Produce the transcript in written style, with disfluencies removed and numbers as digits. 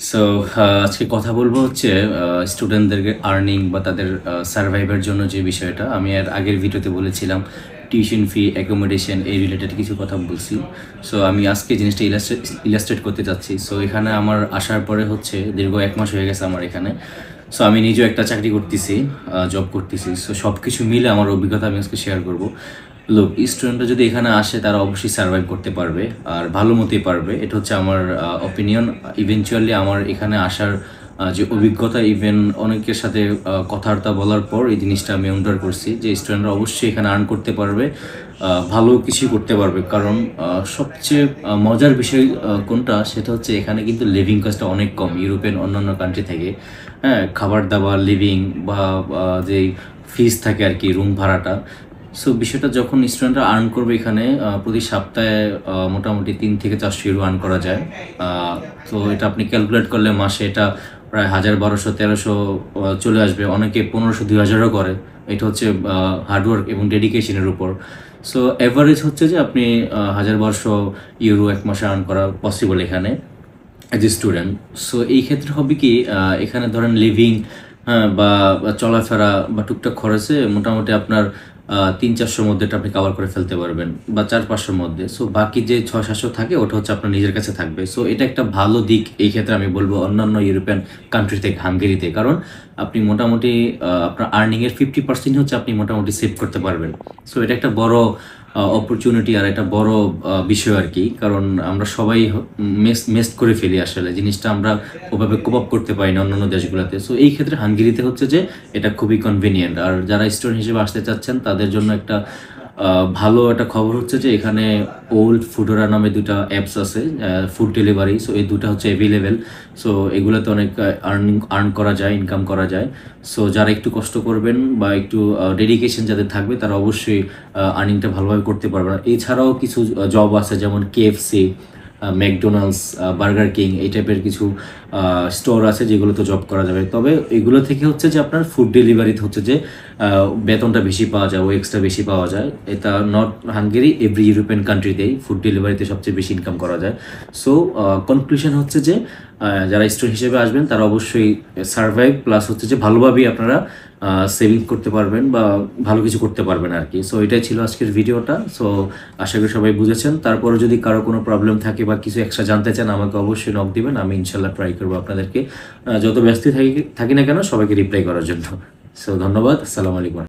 So আজকে কথা বলবো হচ্ছে স্টুডেন্টদেরকে আর্নিং বা তাদের সার্ভাইভের জন্য যে বিষয়টা আমি আর আগের ভিডিওতে বলেছিলাম টিউশন ফি অ্যাকোমোডেশন এই রিলেটেড কিছু কথা বলছি। সো আমি আজকে জিনিসটা ইলাস্ট্রেট করতে চাচ্ছি। সো এখানে আমার আসার পরে হচ্ছে দীর্ঘ 1 মাস হয়ে গেছে আমার এখানে। সো আমি নিজেও একটা চাকরি করতেছি, জব করতেছি। সো সব কিছু মিলে আমার অভিজ্ঞতা আমি আজকে শেয়ার করব। লোক স্টুডেন্টরা যদি এখানে আসে তারা অবশ্যই সার্ভাইভ করতে পারবে আর ভালো মতোই পারবে, এটা হচ্ছে আমার অপিনিয়ন। ইভেনচুয়ালি আমার এখানে আসার যে অভিজ্ঞতা, ইভেন অনেকের সাথে কথাবার্তা বলার পর এই জিনিসটা আমি এনজয় করছি যে স্টুডেন্টরা অবশ্যই এখানে আর্ন করতে পারবে, ভালো কিছু করতে পারবে। কারণ সবচেয়ে মজার বিষয় কোনটা, সেটা হচ্ছে এখানে কিন্তু লিভিং কস্টটা অনেক কম ইউরোপিয়ান অন্যান্য কান্ট্রি থেকে। হ্যাঁ, খাবার দাবার, লিভিং বা যেই ফিস থাকে আর কি, রুম ভাড়াটা। সো বিষয়টা যখন স্টুডেন্টরা আর্ন করবে এখানে প্রতি সপ্তাহে মোটামুটি 3 থেকে 400 ইউরো আর্ন করা যায়। তো এটা আপনি ক্যালকুলেট করলে মাসে এটা প্রায় 1000, 1200, 1300 চলে আসবে। অনেকে 1500, 2000ও করে। এটা হচ্ছে হার্ডওয়ার্ক এবং ডেডিকেশনের উপর। সো অ্যাভারেজ হচ্ছে যে আপনি 1000, 1200 ইউরো 1 মাসে আর্ন করা পসিবল এখানে অ্যাজ এ স্টুডেন্ট। সো এই ক্ষেত্রে হবে কি, এখানে ধরেন লিভিং, হ্যাঁ, বা চলাফেরা বা টুকটাক খরচে মোটামুটি আপনার 300-400 মধ্যে এটা আপনি কভার করে ফেলতে পারবেন, বা 400-500 মধ্যে। সো বাকি যে 600-700 থাকে ওটা হচ্ছে আপনার নিজের কাছে থাকবে। সো এটা একটা ভালো দিক এই ক্ষেত্রে আমি বলবো অন্যান্য ইউরোপিয়ান কান্ট্রি থেকে, হাঙ্গেরিতে। কারণ আপনি মোটামুটি আপনার আর্নিংয়ের 50% হচ্ছে আপনি মোটামুটি সেভ করতে পারবেন। সো এটা একটা বড় অপরচুনিটি আর একটা বড় বিষয় আর কি। কারণ আমরা সবাই মেস্ট করে ফেলি আসলে জিনিসটা, আমরা ওভাবে কোপ আপ করতে পারি না অন্যান্য দেশগুলোতে। সো এই ক্ষেত্রে হাঙ্গেরিতে হচ্ছে যে এটা খুবই কনভিনিয়েন্ট। আর যারা স্টুডেন্ট হিসেবে আসতে চাচ্ছেন তাদের জন্য একটা ভালো একটা খবর হচ্ছে যে এখানে ওল্ড ফুডোরা নামে 2টা অ্যাপস আছে, ফুড ডেলিভারি। সো এই দুটো হচ্ছে অ্যাভেলেবেল। সো এগুলোতে অনেক আর্ন করা যায়, ইনকাম করা যায়। সো যারা একটু কষ্ট করবেন বা একটু ডেডিকেশন যাদের থাকবে তারা অবশ্যই আর্নিংটা ভালোভাবে করতে পারবে। এছাড়াও কিছু জব আছে, যেমন কেএফসি, ম্যাকডোনাল্ডস, বার্গার কিং, এই টাইপের কিছু স্টোর আছে যেগুলোতে জব করা যাবে। তবে এগুলো থেকে হচ্ছে যে আপনার ফুড ডেলিভারিতে হচ্ছে যে বেতনটা বেশি পাওয়া যায়, ওয়েক্সটা বেশি পাওয়া যায়। এটা নট হাঙ্গেরি, এভরি ইউরোপিয়ান কান্ট্রিতেই ফুড ডেলিভারিতে সবচেয়ে বেশি ইনকাম করা যায়। সো কনক্লুশন হচ্ছে যে যারা স্টুডেন্ট হিসেবে আসবেন তারা অবশ্যই সার্ভাইভ প্লাস হচ্ছে যে ভালোভাবেই আপনারা সেভিং করতে পারবেন বা ভালো কিছু করতে পারবেন আর কি। সো এটাই ছিল আজকের ভিডিওটা। সো আশা করি সবাই বুঝেছেন। তারপরে যদি কারো কোনো প্রবলেম থাকে বা কিছু এক্সট্রা জানতে চান আমাকে অবশ্যই নক দিবেন, আমি ইনশাল্লাহ ট্রাই করবো আপনাদেরকে যত ব্যস্ত থাকি না কেন সবাইকে রিপ্লাই করার জন্য। সো ধন্যবাদ, আসসালামু আলাইকুম।